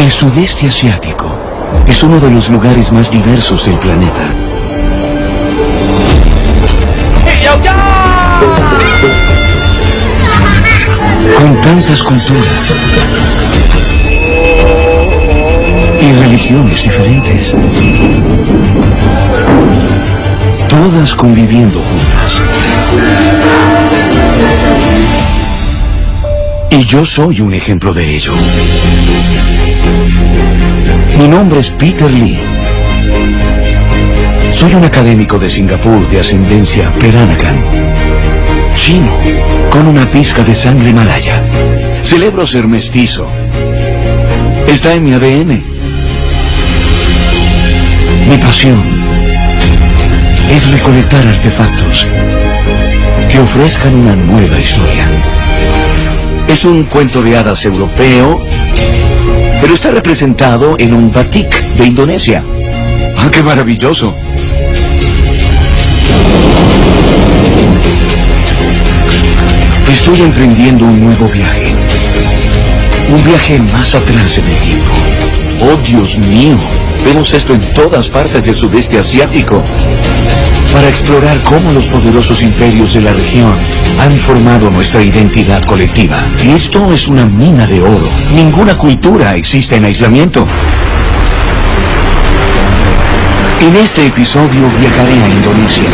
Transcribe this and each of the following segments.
El sudeste asiático es uno de los lugares más diversos del planeta. Con tantas culturas y religiones diferentes, todas conviviendo juntas. Y yo soy un ejemplo de ello. Mi nombre es Peter Lee. Soy un académico de Singapur de ascendencia Peranakan, chino, con una pizca de sangre malaya. Celebro ser mestizo. Está en mi ADN. Mi pasión es recolectar artefactos que ofrezcan una nueva historia. Es un cuento de hadas europeo, pero está representado en un batik de Indonesia. ¡Ah, qué maravilloso! Estoy emprendiendo un nuevo viaje. Un viaje más atrás en el tiempo. ¡Oh, Dios mío! Vemos esto en todas partes del sudeste asiático. Para explorar cómo los poderosos imperios de la región han formado nuestra identidad colectiva. Esto es una mina de oro. Ninguna cultura existe en aislamiento. En este episodio viajaré a Indonesia.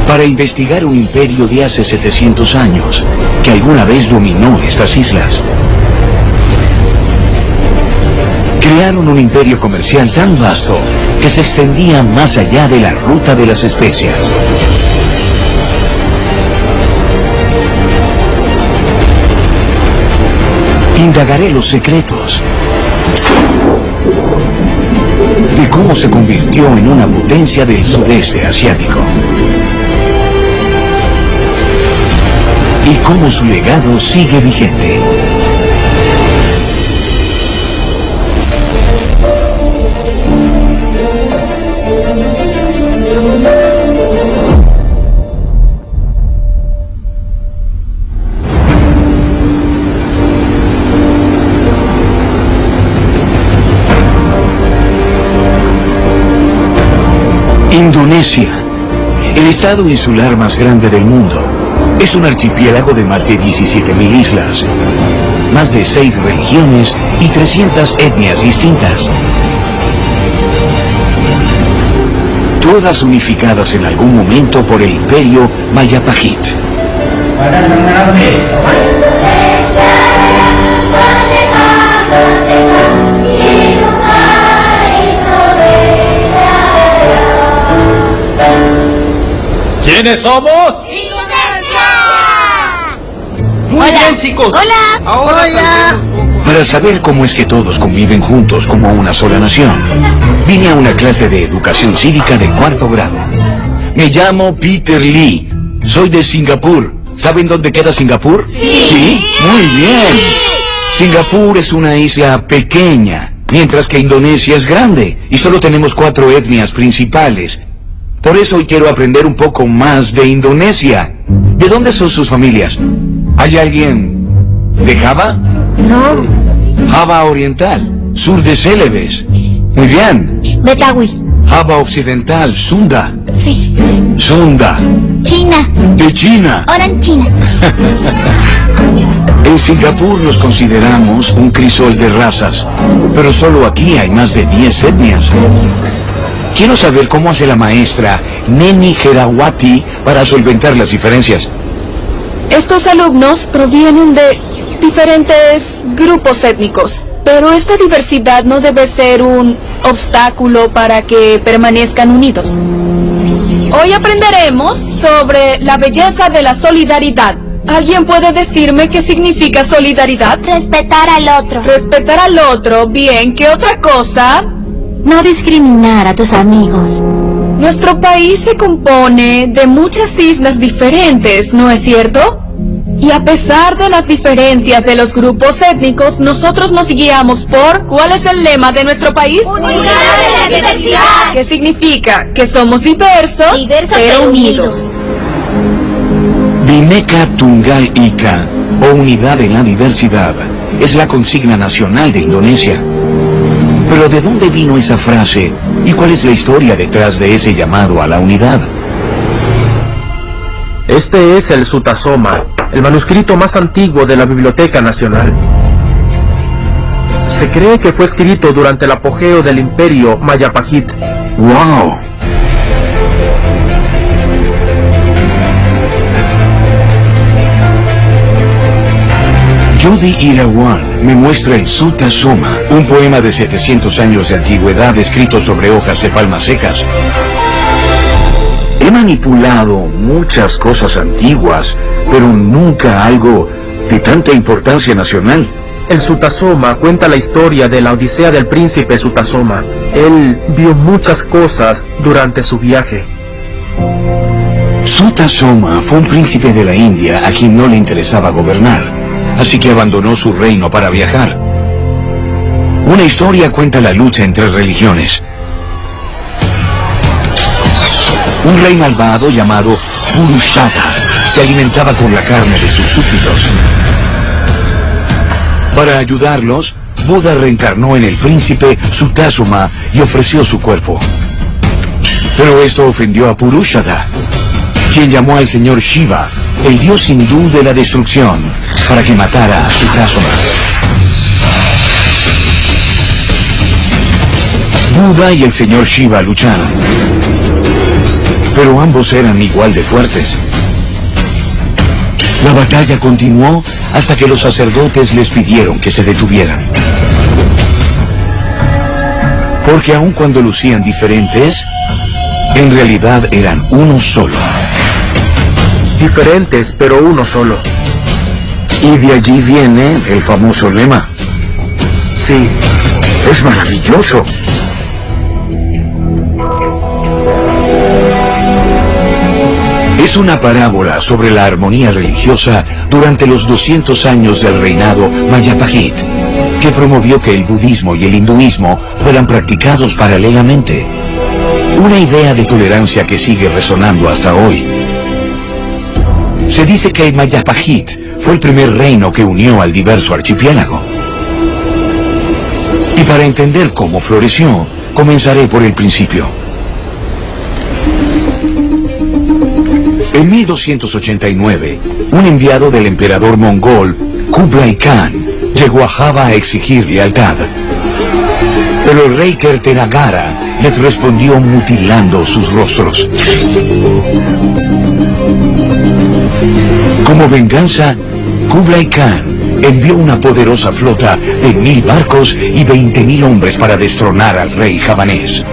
Para investigar un imperio de hace 700 años que alguna vez dominó estas islas. Crearon un imperio comercial tan vasto que se extendía más allá de la ruta de las especias. Indagaré los secretos de cómo se convirtió en una potencia del sudeste asiático y cómo su legado sigue vigente. Indonesia, el estado insular más grande del mundo, es un archipiélago de más de 17.000 islas, más de 6 religiones y 300 etnias distintas. Todas unificadas en algún momento por el imperio Majapahit. ¿Quiénes somos? ¡Indonesia! Muy bien, chicos. Hola. Hola. Para saber cómo es que todos conviven juntos como una sola nación, vine a una clase de educación cívica de 4º grado. Me llamo Peter Lee. Soy de Singapur. ¿Saben dónde queda Singapur? Sí. Muy bien. Singapur es una isla pequeña, mientras que Indonesia es grande y solo tenemos 4 etnias principales. Por eso hoy quiero aprender un poco más de Indonesia. ¿De dónde son sus familias? ¿Hay alguien de Java? No. Java Oriental, sur de Celebes. Muy bien. Betawi. Java Occidental, Sunda. Sí. Sunda. China. De China. Oran China. En Singapur nos consideramos un crisol de razas, pero solo aquí hay más de 10 etnias. Quiero saber cómo hace la maestra Neni Herawati para solventar las diferencias. Estos alumnos provienen de diferentes grupos étnicos, pero esta diversidad no debe ser un obstáculo para que permanezcan unidos. Hoy aprenderemos sobre la belleza de la solidaridad. ¿Alguien puede decirme qué significa solidaridad? Respetar al otro. Respetar al otro, bien. ¿Qué otra cosa? No discriminar a tus amigos. Nuestro país se compone de muchas islas diferentes, ¿no es cierto? Y a pesar de las diferencias de los grupos étnicos, nosotros nos guiamos por... ¿Cuál es el lema de nuestro país? ¡Unidad de la diversidad! ¿Qué significa? Que somos diversos, pero unidos. Bhinneka Tunggal Ika, o Unidad en la Diversidad, es la consigna nacional de Indonesia. Pero ¿de dónde vino esa frase y cuál es la historia detrás de ese llamado a la unidad? Este es el Sutasoma, el manuscrito más antiguo de la Biblioteca Nacional. Se cree que fue escrito durante el apogeo del imperio Majapahit. ¡Wow! Jody Irawan me muestra el Sutasoma, un poema de 700 años de antigüedad escrito sobre hojas de palmas secas. He manipulado muchas cosas antiguas, pero nunca algo de tanta importancia nacional. El Sutasoma cuenta la historia de la odisea del príncipe Sutasoma. Él vio muchas cosas durante su viaje. Sutasoma fue un príncipe de la India a quien no le interesaba gobernar, así que abandonó su reino para viajar. Una historia cuenta la lucha entre religiones. Un rey malvado llamado Purushada se alimentaba con la carne de sus súbditos. Para ayudarlos, Buda reencarnó en el príncipe Sutasoma y ofreció su cuerpo. Pero esto ofendió a Purushada, quien llamó al señor Shiva, el dios hindú de la destrucción, para que matara a Sutasoma. Buda y el señor Shiva lucharon, pero ambos eran igual de fuertes. La batalla continuó hasta que los sacerdotes les pidieron que se detuvieran. Porque aun cuando lucían diferentes, en realidad eran uno solo. Diferentes, pero uno solo. Y de allí viene el famoso lema. Sí, Es maravilloso. Es una parábola sobre la armonía religiosa durante los 200 años del reinado Majapahit, que promovió que el budismo y el hinduismo fueran practicados paralelamente. Una idea de tolerancia que sigue resonando hasta hoy. Se dice que el Majapahit fue el primer reino que unió al diverso archipiélago. Y para entender cómo floreció, comenzaré por el principio. En 1289, un enviado del emperador mongol, Kublai Khan, llegó a Java a exigir lealtad. Pero el rey Kertenagara les respondió mutilando sus rostros. Como venganza, Kublai Khan envió una poderosa flota de 1000 barcos y 20.000 hombres para destronar al rey javanés.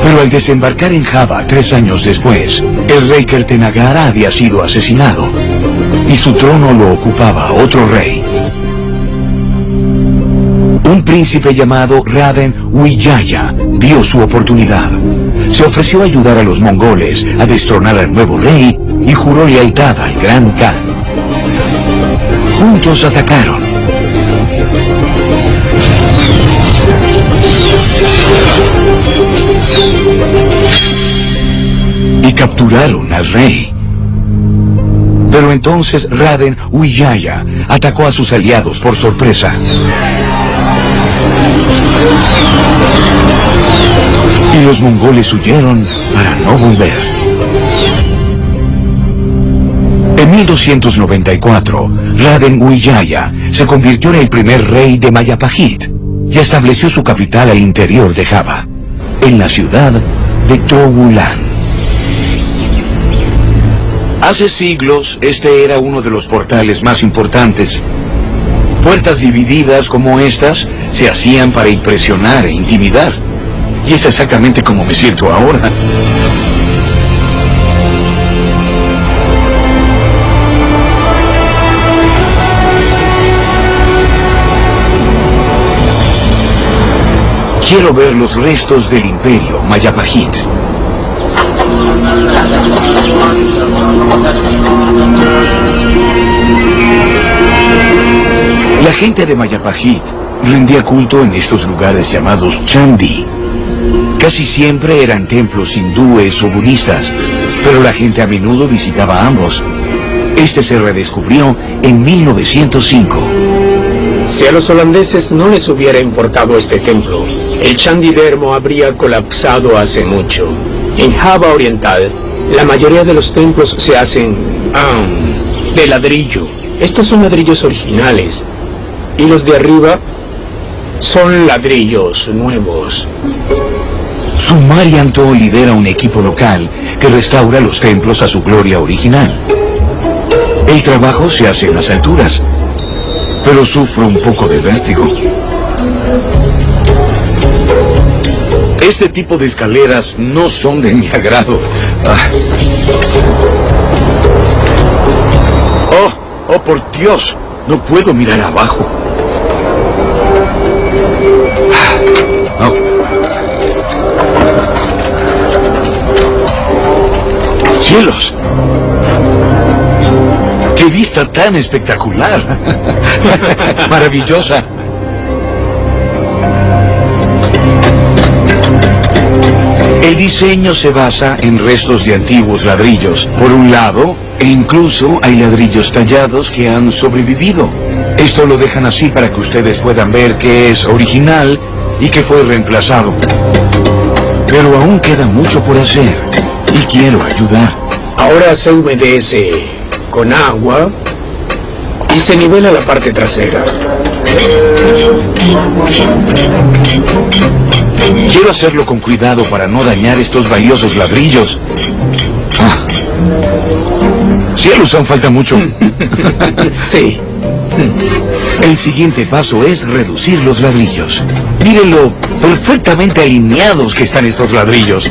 Pero al desembarcar en Java 3 años después, el rey Kertenagara había sido asesinado y su trono lo ocupaba otro rey. Un príncipe llamado Raden Wijaya vio su oportunidad. Se ofreció a ayudar a los mongoles a destronar al nuevo rey y juró lealtad al gran Khan. Juntos atacaron. Y capturaron al rey. Pero entonces Raden Wijaya atacó a sus aliados por sorpresa. Y los mongoles huyeron para no volver. En 1294, Raden Wijaya se convirtió en el primer rey de Majapahit y estableció su capital al interior de Java, en la ciudad de Togulan. Hace siglos, este era uno de los portales más importantes. Puertas divididas como estas se hacían para impresionar e intimidar. Y es exactamente como me siento ahora. Quiero ver los restos del imperio Majapahit. La gente de Majapahit rendía culto en estos lugares llamados Chandi, Casi siempre eran templos hindúes o budistas, pero la gente a menudo visitaba ambos. Este se redescubrió en 1905. Si a los holandeses no les hubiera importado este templo, el Chandidermo habría colapsado hace mucho. En Java Oriental, la mayoría de los templos se hacen de ladrillo. Estos son ladrillos originales, y los de arriba son ladrillos nuevos. Sumaryanto lidera un equipo local que restaura los templos a su gloria original. El trabajo se hace en las alturas, pero sufro un poco de vértigo. Este tipo de escaleras no son de mi agrado. Oh, por Dios, no puedo mirar abajo. ¡Cielos! ¡Qué vista tan espectacular! ¡Maravillosa! El diseño se basa en restos de antiguos ladrillos, por un lado, e incluso hay ladrillos tallados que han sobrevivido. Esto lo dejan así para que ustedes puedan ver que es original y que fue reemplazado. Pero aún queda mucho por hacer y quiero ayudar. Ahora se humedece con agua y se nivela la parte trasera. Quiero hacerlo con cuidado para no dañar estos valiosos ladrillos. Cielos, aún falta mucho. Sí. El siguiente paso es reducir los ladrillos. Miren lo perfectamente alineados que están estos ladrillos.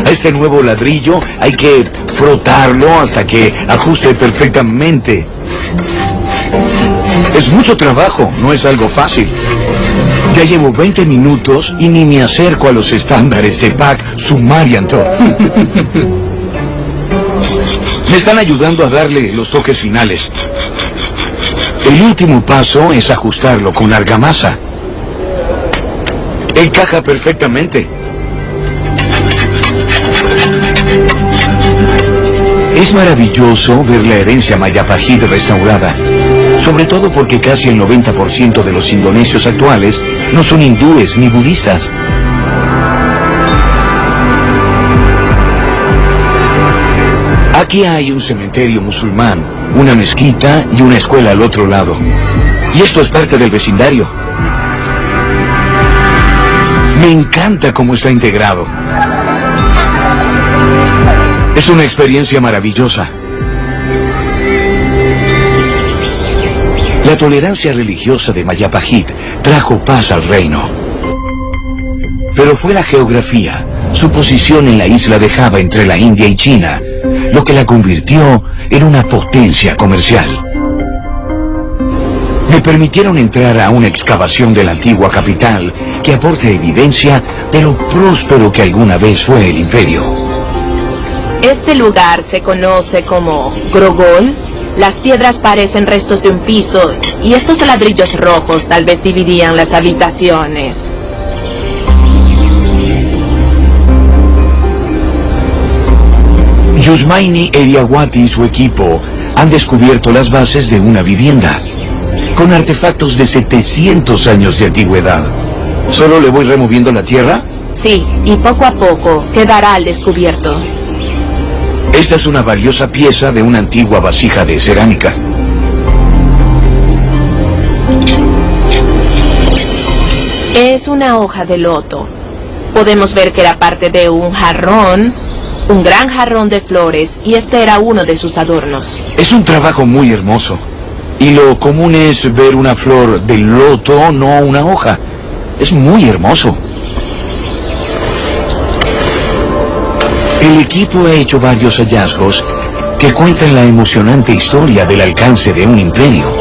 A este nuevo ladrillo hay que frotarlo hasta que ajuste perfectamente. Es mucho trabajo, no es algo fácil. Ya llevo 20 minutos y ni me acerco a los estándares de Pak Sumaryanto. Me están ayudando a darle los toques finales. El último paso es ajustarlo con argamasa. Encaja perfectamente. Es maravilloso ver la herencia Mayapahit restaurada, sobre todo porque casi el 90% de los indonesios actuales no son hindúes ni budistas. Aquí hay un cementerio musulmán, una mezquita y una escuela al otro lado. Y esto es parte del vecindario. Me encanta cómo está integrado. Es una experiencia maravillosa. La tolerancia religiosa de Mayapahit trajo paz al reino. Pero fue la geografía, su posición en la isla de Java entre la India y China, lo que la convirtió en una potencia comercial. Me permitieron entrar a una excavación de la antigua capital que aporta evidencia de lo próspero que alguna vez fue el imperio. Este lugar se conoce como Grogol. Las piedras parecen restos de un piso y estos ladrillos rojos tal vez dividían las habitaciones. Yusmaini Eriawati y su equipo han descubierto las bases de una vivienda, con artefactos de 700 años de antigüedad. ¿Solo le voy removiendo la tierra? Sí, y poco a poco quedará al descubierto. Esta es una valiosa pieza de una antigua vasija de cerámica. Es una hoja de loto. Podemos ver que era parte de un jarrón, un gran jarrón de flores, y este era uno de sus adornos. Es un trabajo muy hermoso. Y lo común es ver una flor de loto, no una hoja. Es muy hermoso. El equipo ha hecho varios hallazgos que cuentan la emocionante historia del alcance de un imperio.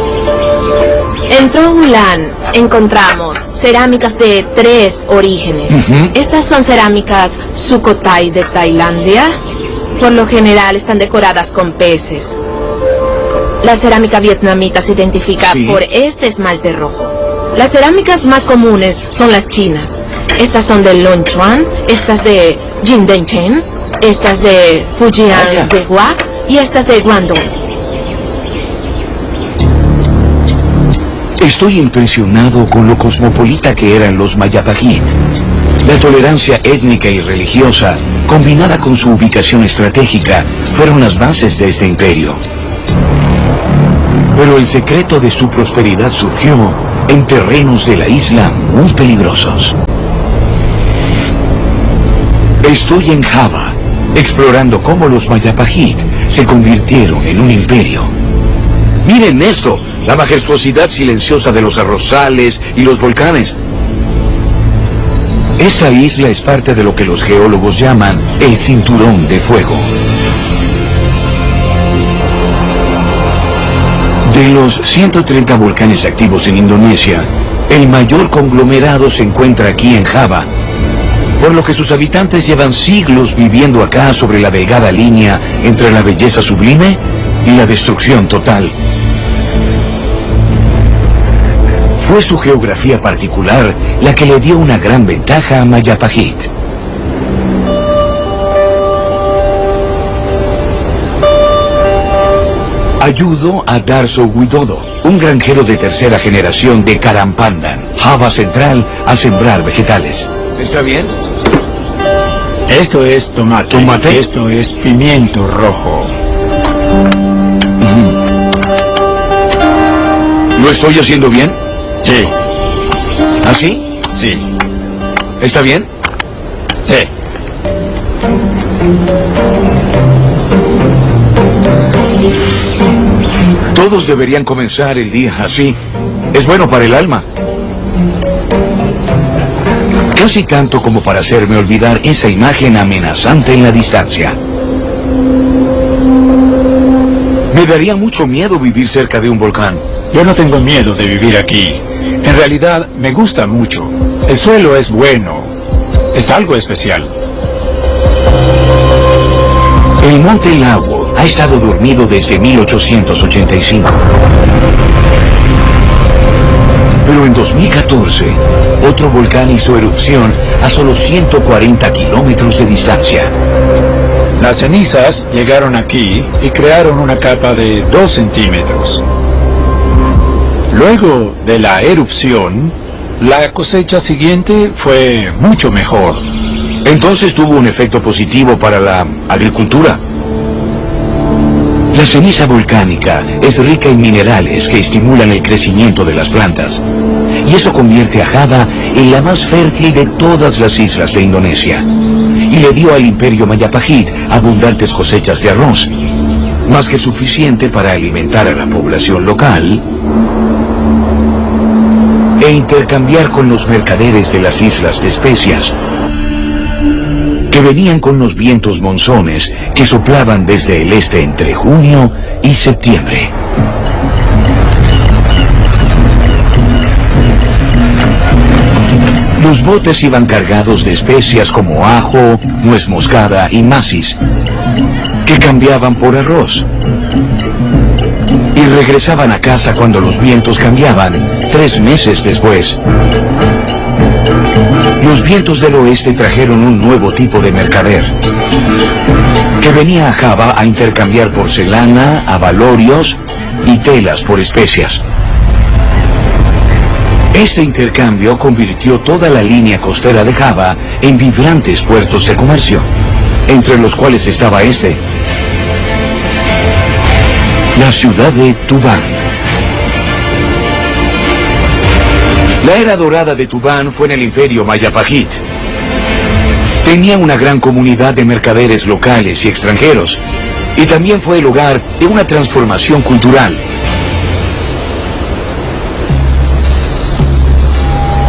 En Trowulan encontramos cerámicas de 3 orígenes. Estas son cerámicas Sukhothai de Tailandia. Por lo general están decoradas con peces. La cerámica vietnamita se identifica por este esmalte rojo. Las cerámicas más comunes son las chinas. Estas son de Longchuan, estas de Jindenchen, estas de Fujian Dehua y estas de Guangdong. Estoy impresionado con lo cosmopolita que eran los Mayapajit. La tolerancia étnica y religiosa, combinada con su ubicación estratégica, fueron las bases de este imperio. Pero el secreto de su prosperidad surgió en terrenos de la isla muy peligrosos. Estoy en Java, explorando cómo los Mayapajit se convirtieron en un imperio. Miren esto, la majestuosidad silenciosa de los arrozales y los volcanes. Esta isla es parte de lo que los geólogos llaman el Cinturón de Fuego. De los 130 volcanes activos en Indonesia, el mayor conglomerado se encuentra aquí en Java, por lo que sus habitantes llevan siglos viviendo acá sobre la delgada línea entre la belleza sublime y la destrucción total. Fue su geografía particular la que le dio una gran ventaja a Mayapajit. Ayudó a Darso Widodo, un granjero de tercera generación de Karampandan, Java Central, a sembrar vegetales. ¿Está bien? Esto es tomate. ¿Tomate? Esto es pimiento rojo. ¿Lo estoy haciendo bien? Sí. ¿Así? Sí. ¿Está bien? Sí. Todos deberían comenzar el día así. Es bueno para el alma. Casi tanto como para hacerme olvidar esa imagen amenazante en la distancia. Me daría mucho miedo vivir cerca de un volcán. Yo no tengo miedo de vivir aquí. En realidad, me gusta mucho. El suelo es bueno. Es algo especial. El monte Lawo ha estado dormido desde 1885. Pero en 2014, otro volcán hizo erupción a solo 140 kilómetros de distancia. Las cenizas llegaron aquí y crearon una capa de 2 centímetros. Luego de la erupción, la cosecha siguiente fue mucho mejor. Entonces tuvo un efecto positivo para la agricultura. La ceniza volcánica es rica en minerales que estimulan el crecimiento de las plantas. Y eso convierte a Java en la más fértil de todas las islas de Indonesia. Y le dio al imperio Mayapajit abundantes cosechas de arroz, más que suficiente para alimentar a la población local e intercambiar con los mercaderes de las islas de especias, que venían con los vientos monzones que soplaban desde el este entre junio y septiembre. Los botes iban cargados de especias como ajo, nuez moscada y macis, que cambiaban por arroz. Y regresaban a casa cuando los vientos cambiaban, 3 meses después. Los vientos del oeste trajeron un nuevo tipo de mercader, que venía a Java a intercambiar porcelana, abalorios y telas por especias. Este intercambio convirtió toda la línea costera de Java en vibrantes puertos de comercio, entre los cuales estaba este, la ciudad de Tuban. La era dorada de Tuban fue en el imperio Mayapajit. Tenía una gran comunidad de mercaderes locales y extranjeros, y también fue el hogar de una transformación cultural.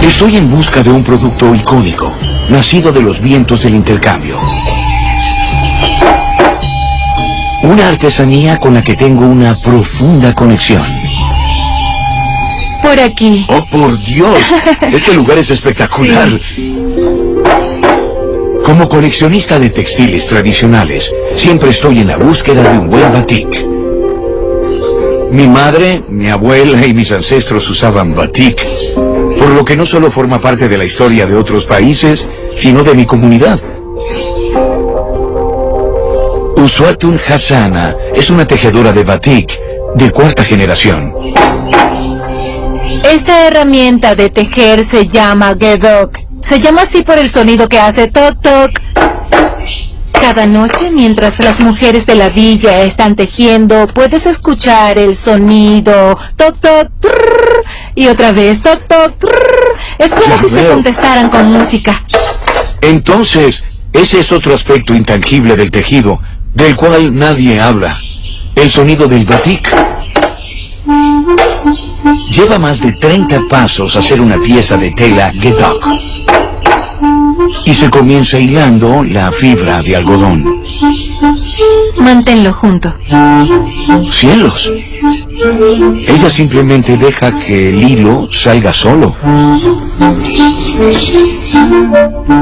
Estoy en busca de un producto icónico, nacido de los vientos del intercambio. Una artesanía con la que tengo una profunda conexión. Por aquí. ¡Oh, por Dios! Este lugar es espectacular. Como coleccionista de textiles tradicionales, siempre estoy en la búsqueda de un buen batik. Mi madre, mi abuela y mis ancestros usaban batik por lo que no solo forma parte de la historia de otros países, sino de mi comunidad. Uswatun Hassana es una tejedora de batik de 4ª generación. Esta herramienta de tejer se llama gedok. Se llama así por el sonido que hace toc toc. Cada noche, mientras las mujeres de la villa están tejiendo, puedes escuchar el sonido toc toc trrr, y otra vez toc toc trrr. Es como si se contestaran con música. Entonces, ese es otro aspecto intangible del tejido, del cual nadie habla. El sonido del batik. Lleva más de 30 pasos hacer una pieza de tela gedok. Y se comienza hilando la fibra de algodón. Manténlo junto. ¡Cielos! Ella simplemente deja que el hilo salga solo.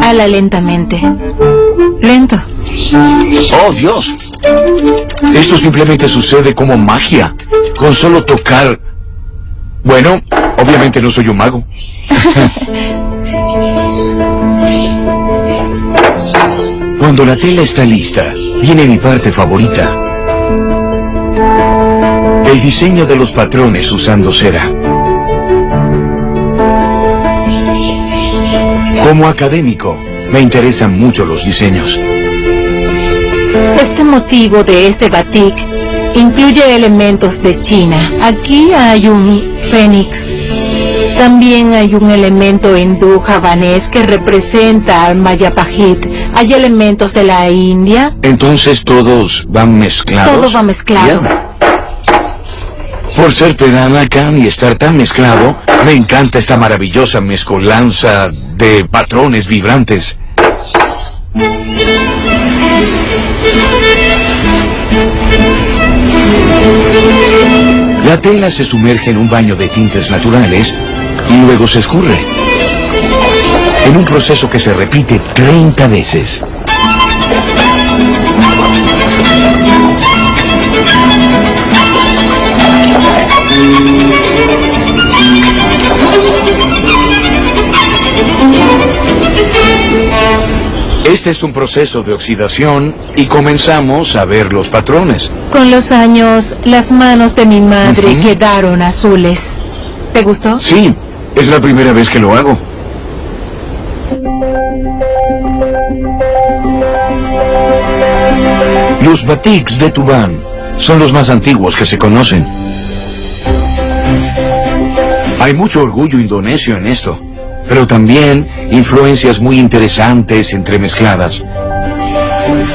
Hala lentamente. Lento. ¡Oh, Dios! Esto simplemente sucede como magia, con solo tocar. Bueno, obviamente no soy un mago. Cuando la tela está lista, viene mi parte favorita. El diseño de los patrones usando cera. Como académico, me interesan mucho los diseños. Este motivo de este batik incluye elementos de China. Aquí hay un fénix. También hay un elemento hindú javanés que representa al Mayapajit. Hay elementos de la India. Entonces todos van mezclados. Todo va mezclado. Yeah. Por ser Pedanakan y estar tan mezclado, me encanta esta maravillosa mezcolanza de patrones vibrantes. La tela se sumerge en un baño de tintes naturales y luego se escurre, en un proceso que se repite 30 veces. Este es un proceso de oxidación y comenzamos a ver los patrones. Con los años, las manos de mi madre quedaron azules. ¿Te gustó? Sí, es la primera vez que lo hago. Los batiks de Tuban son los más antiguos que se conocen. Hay mucho orgullo indonesio en esto, pero también influencias muy interesantes entremezcladas.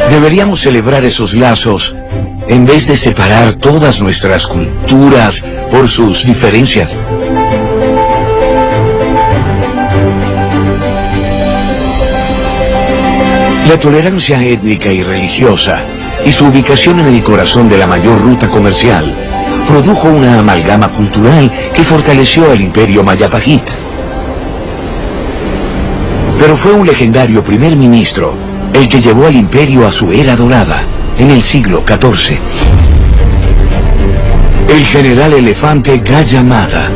Deberíamos celebrar esos lazos en vez de separar todas nuestras culturas por sus diferencias. La tolerancia étnica y religiosa y su ubicación en el corazón de la mayor ruta comercial produjo una amalgama cultural que fortaleció al imperio Mayapajit. Pero fue un legendario primer ministro el que llevó al imperio a su era dorada en el siglo XIV. El general elefante Gajah Mada,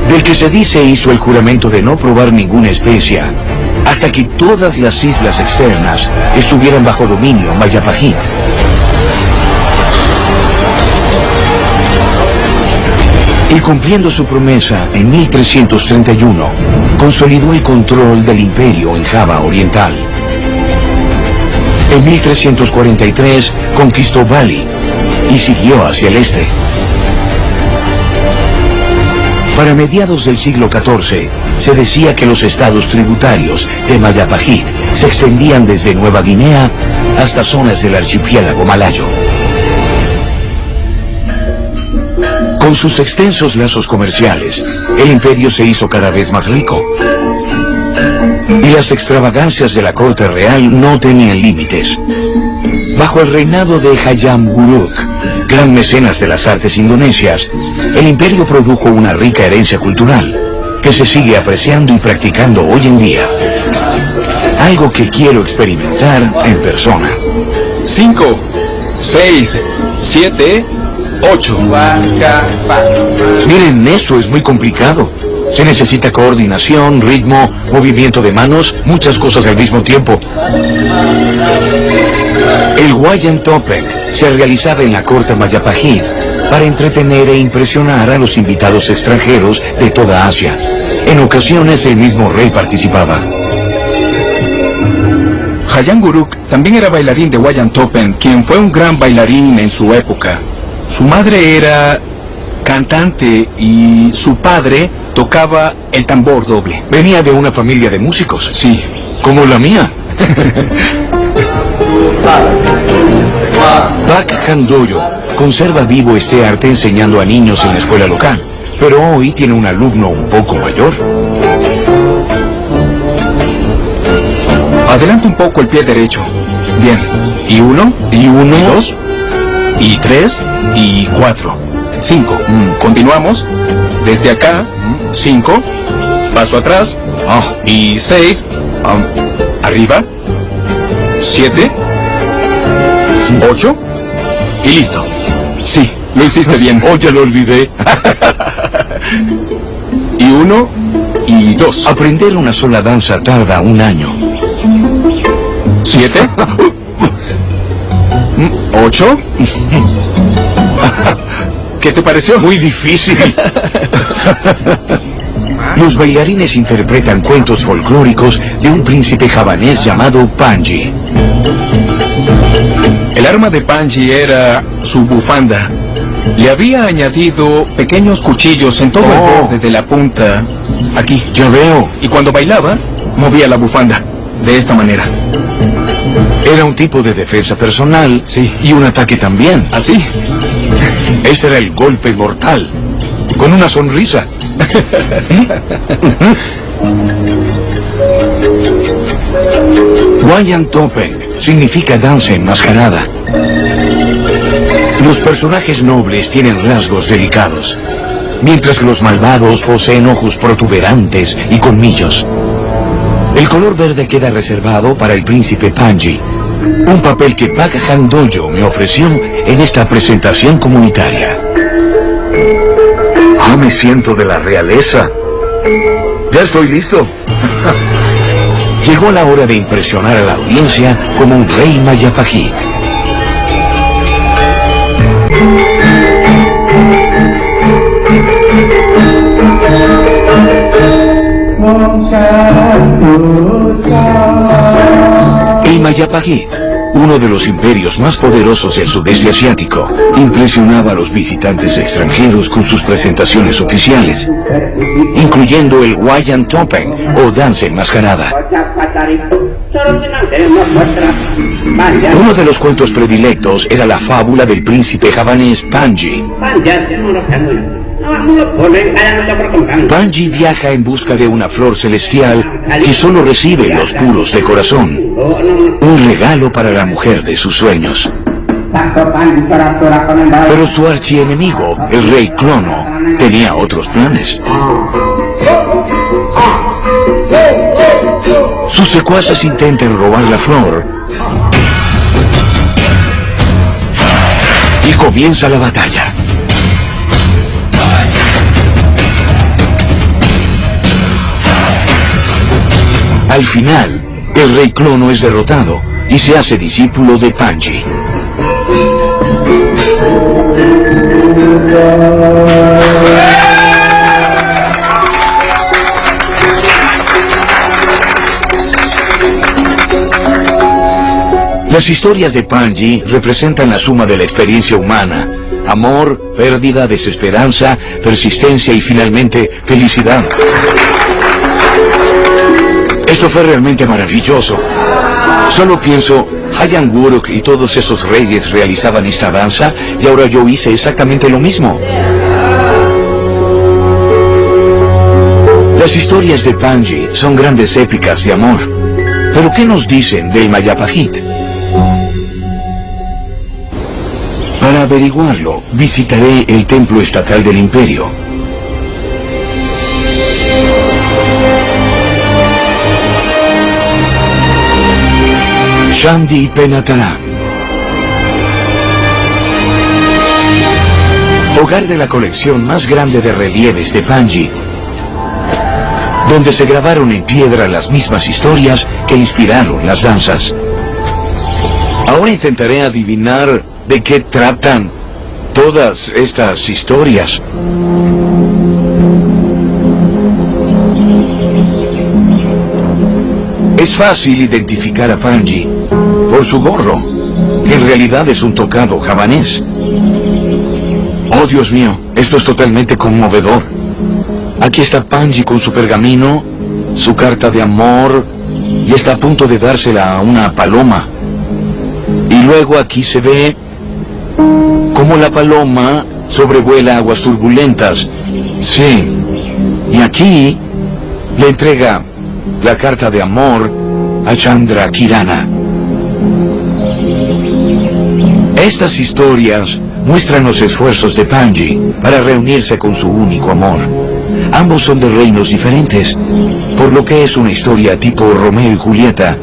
del que se dice hizo el juramento de no probar ninguna especia hasta que todas las islas externas estuvieran bajo dominio Mayapajit. Y cumpliendo su promesa, en 1331, consolidó el control del imperio en Java Oriental. En 1343 conquistó Bali y siguió hacia el este. Para mediados del siglo XIV, se decía que los estados tributarios de Mayapajit se extendían desde Nueva Guinea hasta zonas del archipiélago malayo. Con sus extensos lazos comerciales, el imperio se hizo cada vez más rico. Y las extravagancias de la corte real no tenían límites. Bajo el reinado de Hayam Wuruk, gran mecenas de las artes indonesias, el imperio produjo una rica herencia cultural que se sigue apreciando y practicando hoy en día. Algo que quiero experimentar en persona. 5, 6, 7, 8. Miren, eso es muy complicado. Se necesita coordinación, ritmo, movimiento de manos, muchas cosas al mismo tiempo. El Wayantopeng se realizaba en la corte Mayapahit para entretener e impresionar a los invitados extranjeros de toda Asia. En ocasiones el mismo rey participaba. Hayam Guruk también era bailarín de Wayantopeng, quien fue un gran bailarín en su época. Su madre era cantante y su padre tocaba el tambor doble. Venía de una familia de músicos. Sí. Como la mía. Pak Han Doyo conserva vivo este arte enseñando a niños en la escuela local, pero hoy tiene un alumno un poco mayor. Adelanta un poco el pie derecho. Bien. Y 1, y 2, y 3, y 4. 5. Continuamos. Desde acá. 5. Paso atrás. Y 6. Arriba. 7. 8. Y listo. Sí, lo hiciste bien. Oh, ya lo olvidé. Y 1, y 2. Aprender una sola danza tarda un año. 7. 8. ¿Qué te pareció? Muy difícil. Los bailarines interpretan cuentos folclóricos de un príncipe javanés llamado Panji. El arma de Panji era su bufanda. Le había añadido pequeños cuchillos en todo el borde de la punta. Aquí. Ya veo. Y cuando bailaba, movía la bufanda. De esta manera. Era un tipo de defensa personal. Sí. Y un ataque también. ¿Así? Ese era el golpe mortal. Con una sonrisa. Wayantopeng significa danza enmascarada. Los personajes nobles tienen rasgos delicados, mientras que los malvados poseen ojos protuberantes y colmillos. El color verde queda reservado para el príncipe Panji, un papel que Pak Han Doyo me ofreció en esta presentación comunitaria. Ah, me siento de la realeza. Ya estoy listo. Llegó la hora de impresionar a la audiencia como un rey Mayapahit. El Mayapahit, uno de los imperios más poderosos del sudeste asiático, impresionaba a los visitantes extranjeros con sus presentaciones oficiales, incluyendo el Wayantopeng o danza enmascarada. Uno de los cuentos predilectos era la fábula del príncipe javanés Panji. Panji viaja en busca de una flor celestial que solo reciben los puros de corazón. Un regalo para la mujer de sus sueños. Pero su archienemigo, el rey Clono, tenía otros planes. Sus secuaces intentan robar la flor y comienza la batalla. Al final, el rey Clono es derrotado y se hace discípulo de Panji. Las historias de Panji representan la suma de la experiencia humana: amor, pérdida, desesperanza, persistencia y finalmente felicidad. Esto fue realmente maravilloso. Solo pienso, Hayam Guruk y todos esos reyes realizaban esta danza y ahora yo hice exactamente lo mismo. Las historias de Panji son grandes épicas de amor. ¿Pero qué nos dicen del Mayapahit? Para averiguarlo, visitaré el templo estatal del imperio. Chandi Penataran, hogar de la colección más grande de relieves de Panji. donde se grabaron en piedra las mismas historias que inspiraron las danzas. Ahora intentaré adivinar de qué tratan todas estas historias. Es fácil identificar a Panji por su gorro, que en realidad es un tocado javanés. Oh, Dios mío, esto es totalmente conmovedor. Aquí está Panji con su pergamino, su carta de amor, y está a punto de dársela a una paloma. Y luego aquí se ve cómo la paloma sobrevuela aguas turbulentas. Sí, y aquí le entrega la carta de amor a Chandra Kirana. Estas historias muestran los esfuerzos de Panji para reunirse con su único amor. Ambos son de reinos diferentes, por lo que es una historia tipo Romeo y Julieta,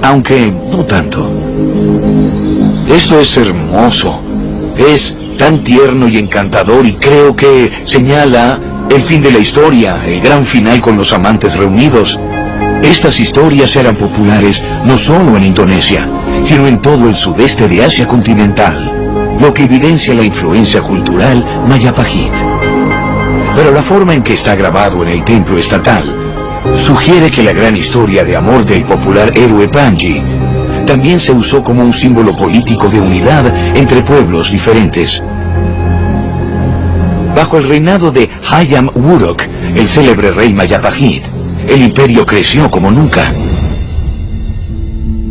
aunque no tanto. Esto es hermoso, es tan tierno y encantador, y creo que señala el fin de la historia, el gran final con los amantes reunidos. Estas historias eran populares no solo en Indonesia, sino en todo el sudeste de Asia continental, lo que evidencia la influencia cultural Majapahit. Pero la forma en que está grabado en el templo estatal sugiere que la gran historia de amor del popular héroe Panji también se usó como un símbolo político de unidad entre pueblos diferentes. Bajo el reinado de Hayam Wuruk, el célebre rey Majapahit, el imperio creció como nunca.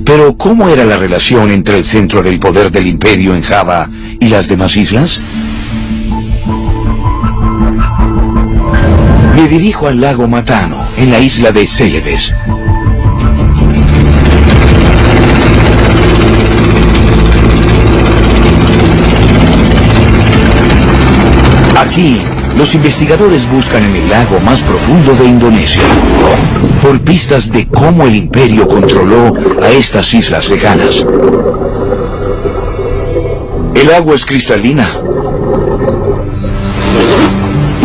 Pero, ¿cómo era la relación entre el centro del poder del imperio en Java y las demás islas? Me dirijo al lago Matano, en la isla de Celebes. Aquí, los investigadores buscan en el lago más profundo de Indonesia por pistas de cómo el imperio controló a estas islas lejanas. El agua es cristalina.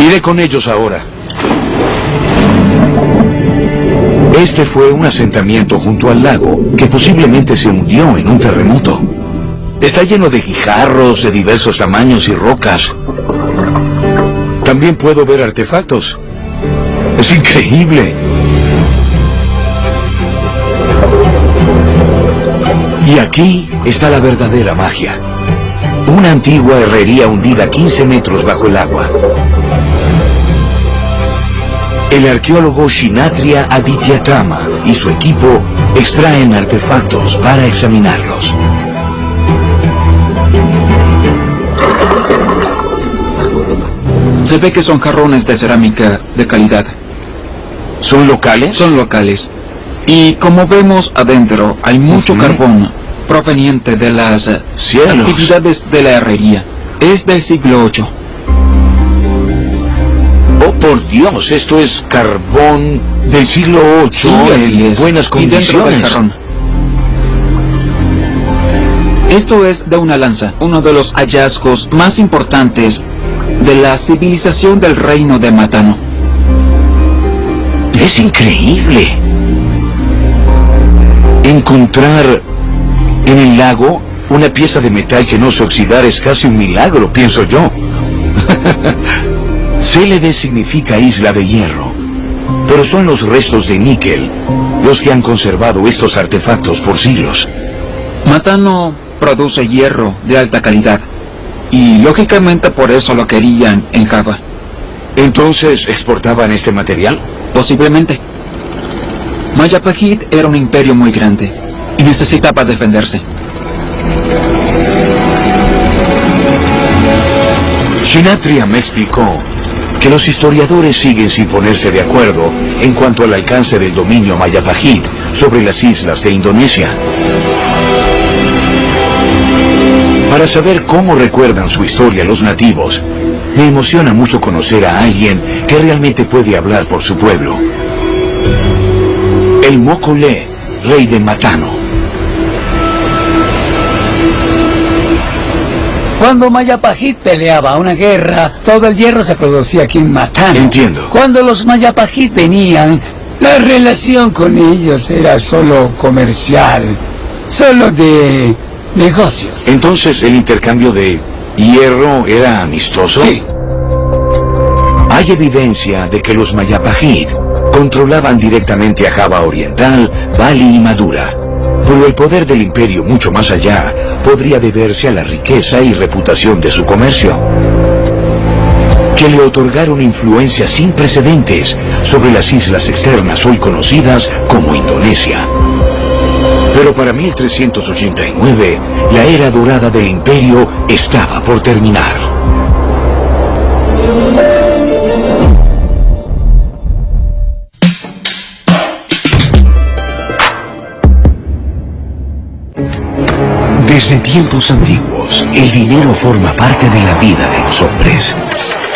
Iré con ellos ahora. Este fue un asentamiento junto al lago que posiblemente se hundió en un terremoto. Está lleno de guijarros de diversos tamaños y rocas. También puedo ver artefactos. Es increíble. Y aquí está la verdadera magia. Una antigua herrería hundida 15 metros bajo el agua. El arqueólogo Shinatria Adityatama y su equipo extraen artefactos para examinarlos. Se ve que son jarrones de cerámica de calidad. ¿Son locales? Son locales. Y como vemos adentro, hay mucho carbón proveniente de las actividades de la herrería. Es del siglo VIII. ¡Oh, por Dios! Esto es carbón del siglo VIII, sí, así es. Buenas condiciones. Y dentro del jarrón. Esto es de una lanza, uno de los hallazgos más importantes de la civilización del reino de Matano. Es increíble. Encontrar en el lago una pieza de metal que no se oxidara es casi un milagro, pienso yo. Célebes significa isla de hierro, pero son los restos de níquel los que han conservado estos artefactos por siglos. Matano produce hierro de alta calidad, y lógicamente por eso lo querían en Java. ¿Entonces exportaban este material? Posiblemente. Majapahit era un imperio muy grande y necesitaba defenderse. Shinatria me explicó que los historiadores siguen sin ponerse de acuerdo en cuanto al alcance del dominio Majapahit sobre las islas de Indonesia. Para saber cómo recuerdan su historia los nativos, me emociona mucho conocer a alguien que realmente puede hablar por su pueblo. El Mokole, rey de Matano. Cuando Mayapahit peleaba una guerra, todo el hierro se producía aquí en Matano. Entiendo. Cuando los Mayapahit venían, la relación con ellos era solo comercial, solo de negocios. Entonces, ¿el intercambio de hierro era amistoso? Sí. Hay evidencia de que los Mayapahit controlaban directamente a Java Oriental, Bali y Madura. Pero el poder del imperio mucho más allá podría deberse a la riqueza y reputación de su comercio, que le otorgaron influencia sin precedentes sobre las islas externas hoy conocidas como Indonesia. Pero para 1389, la era dorada del imperio estaba por terminar. Desde tiempos antiguos, el dinero forma parte de la vida de los hombres.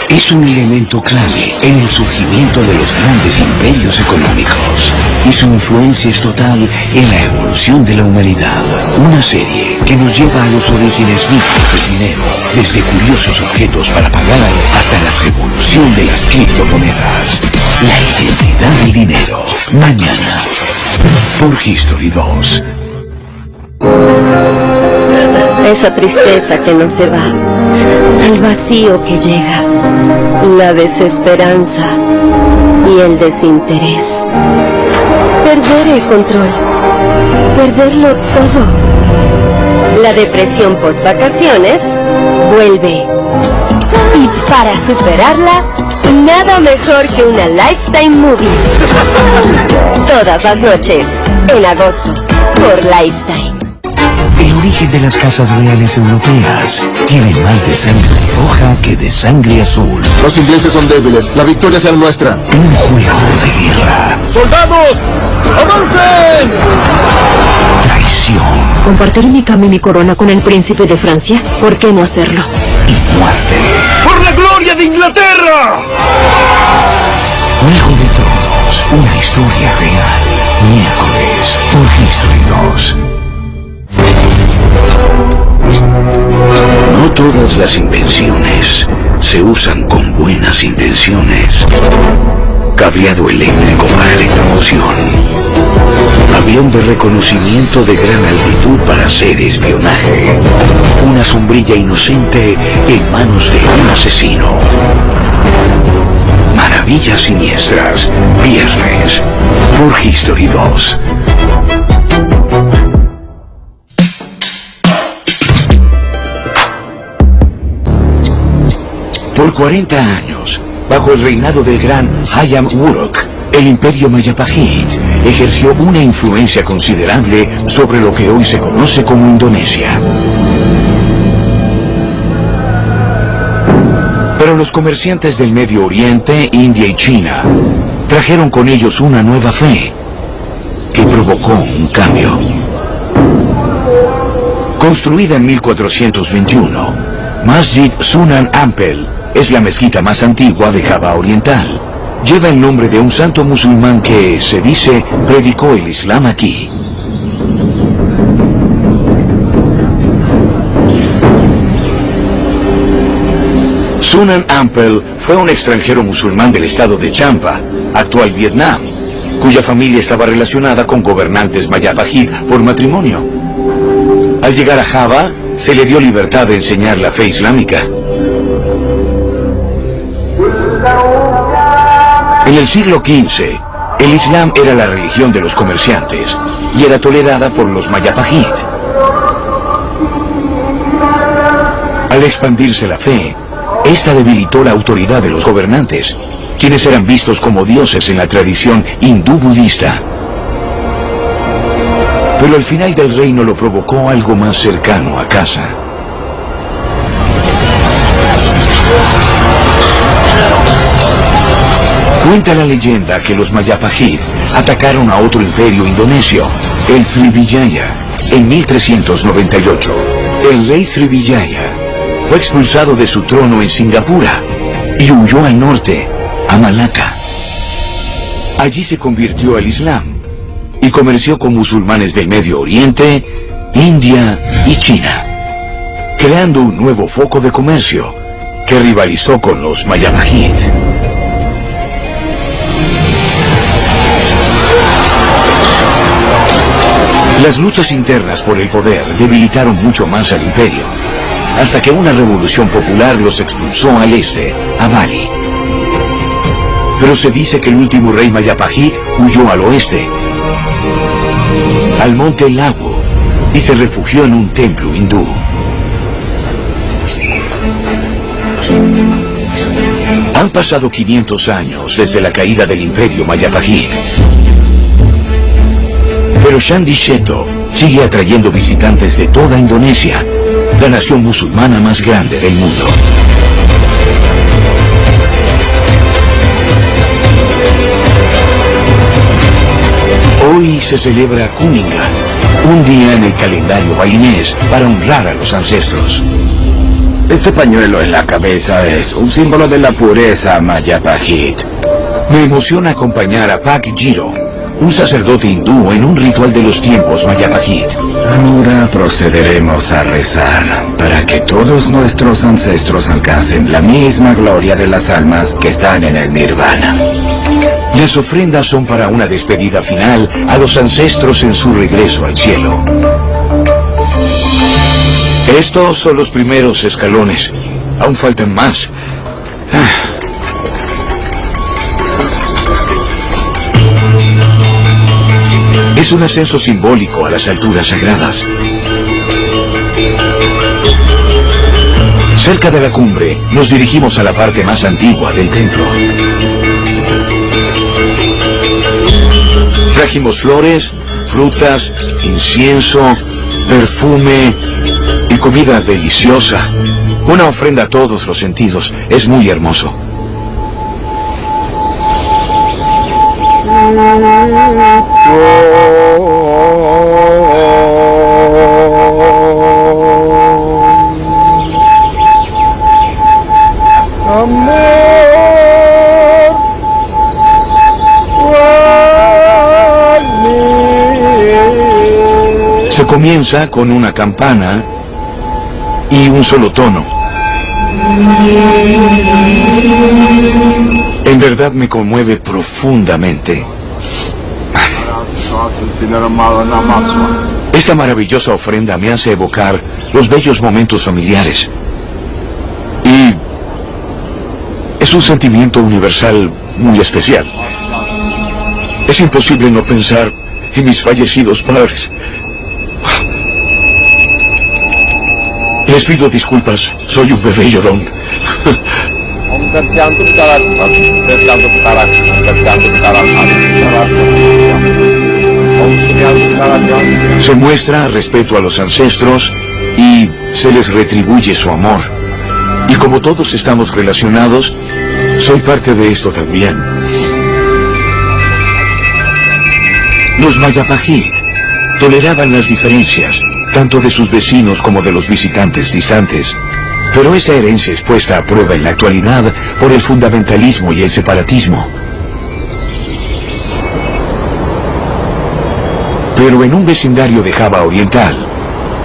Es un elemento clave en el surgimiento de los grandes imperios económicos, y su influencia es total en la evolución de la humanidad. Una serie que nos lleva a los orígenes mismos del dinero, desde curiosos objetos para pagar hasta la revolución de las criptomonedas. La identidad del dinero, mañana, por History 2. Esa tristeza que no se va, el vacío que llega, la desesperanza y el desinterés. Perder el control, perderlo todo. La depresión post-vacaciones vuelve. Y para superarla, nada mejor que una Lifetime Movie. Todas las noches, en agosto, por Lifetime. El origen de las casas reales europeas tiene más de sangre roja que de sangre azul. Los ingleses son débiles, la victoria será nuestra. Un juego de guerra. ¡Soldados! ¡Avancen! Traición. ¿Compartir mi cama y mi corona con el príncipe de Francia? ¿Por qué no hacerlo? Y muerte. ¡Por la gloria de Inglaterra! Juego de Tronos, una historia real. Miércoles, por History 2. No todas las invenciones se usan con buenas intenciones. Cableado eléctrico para electromoción. Avión de reconocimiento de gran altitud para hacer espionaje. Una sombrilla inocente en manos de un asesino. Maravillas siniestras. Viernes, por History 2. Por 40 años, bajo el reinado del gran Hayam Wuruk, el imperio Mayapahit ejerció una influencia considerable sobre lo que hoy se conoce como Indonesia. Pero los comerciantes del Medio Oriente, India y China trajeron con ellos una nueva fe que provocó un cambio. Construida en 1421, Masjid Sunan Ampel es la mezquita más antigua de Java Oriental. Lleva el nombre de un santo musulmán que, se dice, predicó el Islam aquí. Sunan Ampel fue un extranjero musulmán del estado de Champa, actual Vietnam, cuya familia estaba relacionada con gobernantes Mayapahit por matrimonio. Al llegar a Java, se le dio libertad de enseñar la fe islámica. En el siglo XV, el Islam era la religión de los comerciantes y era tolerada por los Mayapahit. Al expandirse la fe, esta debilitó la autoridad de los gobernantes, quienes eran vistos como dioses en la tradición hindú-budista. Pero el final del reino lo provocó algo más cercano a casa. Cuenta la leyenda que los Mayapahit atacaron a otro imperio indonesio, el Sriwijaya, en 1398. El rey Sriwijaya fue expulsado de su trono en Singapura y huyó al norte, a Malaca. Allí se convirtió al Islam y comerció con musulmanes del Medio Oriente, India y China. creando un nuevo foco de comercio que rivalizó con los Mayapajit. Las luchas internas por el poder debilitaron mucho más al imperio, hasta que una revolución popular los expulsó al este, a Bali. Pero se dice que el último rey Mayapajit huyó al oeste, al monte Lawu, y se refugió en un templo hindú. Han pasado 500 años desde la caída del imperio Mayapajit. Pero Chandi Sheto sigue atrayendo visitantes de toda Indonesia, la nación musulmana más grande del mundo. Hoy se celebra Kuningan, un día en el calendario balinés para honrar a los ancestros. Este pañuelo en la cabeza es un símbolo de la pureza Mayapajit. Me emociona acompañar a Pak Jiro, un sacerdote hindú en un ritual de los tiempos Mayapajit. Ahora procederemos a rezar para que todos nuestros ancestros alcancen la misma gloria de las almas que están en el Nirvana. Las ofrendas son para una despedida final a los ancestros en su regreso al cielo. Estos son los primeros escalones. Aún faltan más. Es un ascenso simbólico a las alturas sagradas. Cerca de la cumbre, nos dirigimos a la parte más antigua del templo. Trajimos flores, frutas, incienso, perfume y comida deliciosa. Una ofrenda a todos los sentidos. Es muy hermoso. Se comienza con una campana y un solo tono. En verdad me conmueve profundamente. Esta maravillosa ofrenda me hace evocar los bellos momentos familiares. Y es un sentimiento universal muy especial. Es imposible no pensar en mis fallecidos padres. Les pido disculpas, soy un bebé llorón. Se muestra respeto a los ancestros y se les retribuye su amor. Y como todos estamos relacionados, soy parte de esto también. Los Mayapajit toleraban las diferencias, tanto de sus vecinos como de los visitantes distantes. Pero esa herencia es puesta a prueba en la actualidad por el fundamentalismo y el separatismo. Pero en un vecindario de Java Oriental,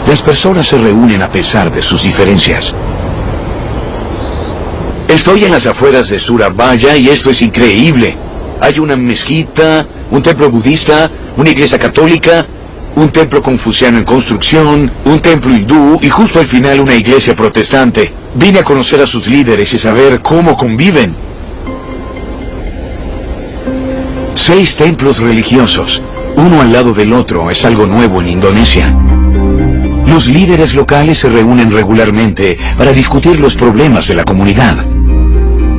las personas se reúnen a pesar de sus diferencias. Estoy en las afueras de Surabaya y esto es increíble. Hay una mezquita, un templo budista, una iglesia católica, un templo confuciano en construcción, un templo hindú y justo al final una iglesia protestante. Vine a conocer a sus líderes y saber cómo conviven. 6 templos religiosos, uno al lado del otro, es algo nuevo en Indonesia. Los líderes locales se reúnen regularmente para discutir los problemas de la comunidad.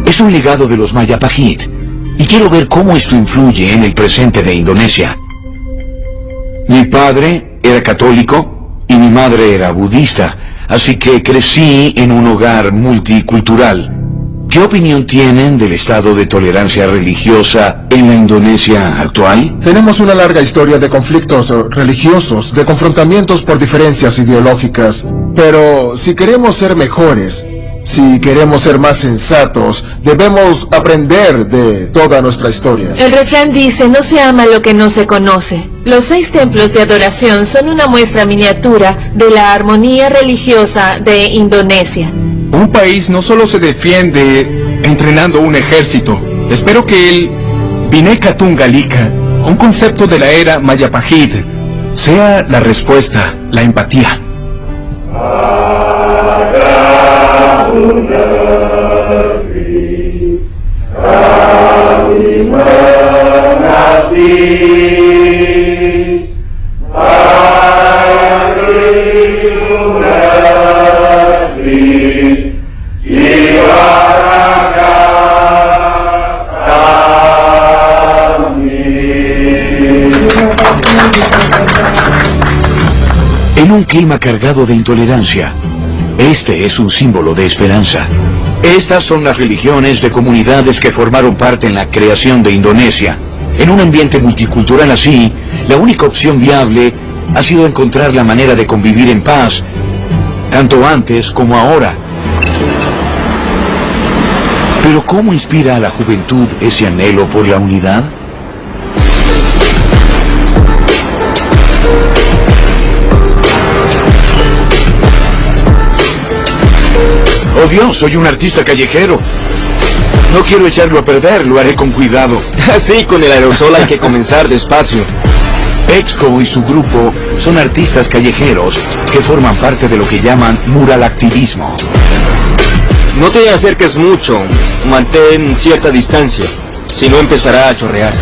Es un legado de los Mayapajit y quiero ver cómo esto influye en el presente de Indonesia. Mi padre era católico y mi madre era budista, así que crecí en un hogar multicultural. ¿Qué opinión tienen del estado de tolerancia religiosa en la Indonesia actual? Tenemos una larga historia de conflictos religiosos, de confrontamientos por diferencias ideológicas. Pero si queremos ser mejores, Si queremos ser más sensatos, debemos aprender de toda nuestra historia. El refrán dice, no se ama lo que no se conoce. Los 6 templos de adoración son una muestra miniatura de la armonía religiosa de Indonesia. Un país no solo se defiende entrenando un ejército. Espero que el Bhinneka Tunggal Ika, un concepto de la era Majapahit, sea la respuesta, la empatía. En un clima cargado de intolerancia, este es un símbolo de esperanza. Estas son las religiones de comunidades que formaron parte en la creación de Indonesia. En un ambiente multicultural así, la única opción viable ha sido encontrar la manera de convivir en paz, tanto antes como ahora. Pero ¿cómo inspira a la juventud ese anhelo por la unidad? ¡Oh Dios, soy un artista callejero! No quiero echarlo a perder, lo haré con cuidado. Sí, con el aerosol hay que comenzar despacio. Exco y su grupo son artistas callejeros que forman parte de lo que llaman muralactivismo. No te acerques mucho, mantén cierta distancia, si no empezará a chorrear.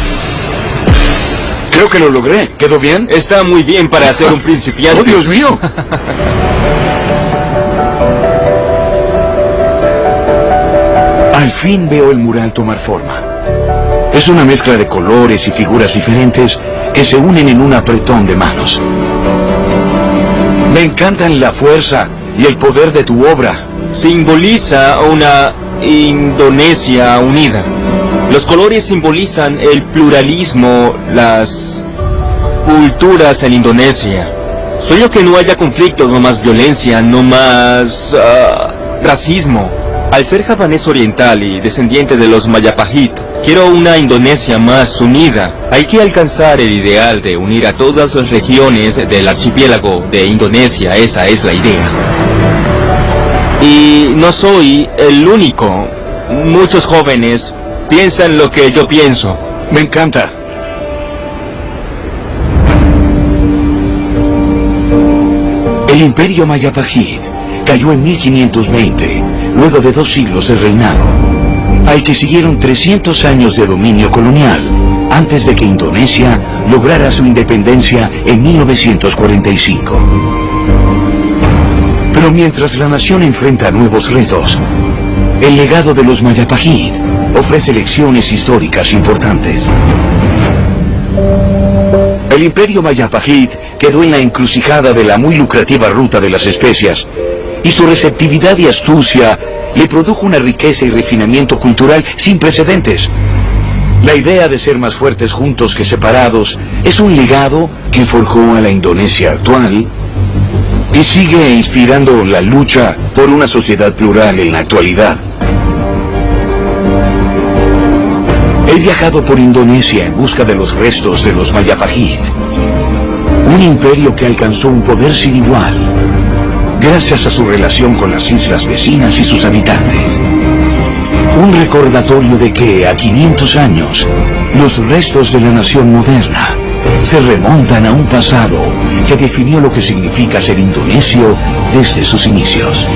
Creo que lo logré, ¿quedó bien? Está muy bien para ser un principiante. ¡Oh, Dios mío! Al fin veo el mural tomar forma. Es una mezcla de colores y figuras diferentes que se unen en un apretón de manos. Me encantan la fuerza y el poder de tu obra. Simboliza una Indonesia unida. Los colores simbolizan el pluralismo, las culturas en Indonesia. Sueño que no haya conflictos, no más violencia, no más racismo. Al ser javanés oriental y descendiente de los Majapahit, quiero una Indonesia más unida. Hay que alcanzar el ideal de unir a todas las regiones del archipiélago de Indonesia, esa es la idea. Y no soy el único. Muchos jóvenes piensan lo que yo pienso. Me encanta. El imperio Majapahit cayó en 1520, luego de 2 siglos de reinado, al que siguieron 300 años de dominio colonial, antes de que Indonesia lograra su independencia en 1945. Pero mientras la nación enfrenta nuevos retos, el legado de los Majapahit ofrece lecciones históricas importantes. El imperio Majapahit quedó en la encrucijada de la muy lucrativa ruta de las especias, y su receptividad y astucia le produjo una riqueza y refinamiento cultural sin precedentes. La idea de ser más fuertes juntos que separados es un legado que forjó a la Indonesia actual y sigue inspirando la lucha por una sociedad plural en la actualidad. He viajado por Indonesia en busca de los restos de los Majapahit, un imperio que alcanzó un poder sin igual gracias a su relación con las islas vecinas y sus habitantes. Un recordatorio de que a 500 años, los restos de la nación moderna se remontan a un pasado que definió lo que significa ser indonesio desde sus inicios.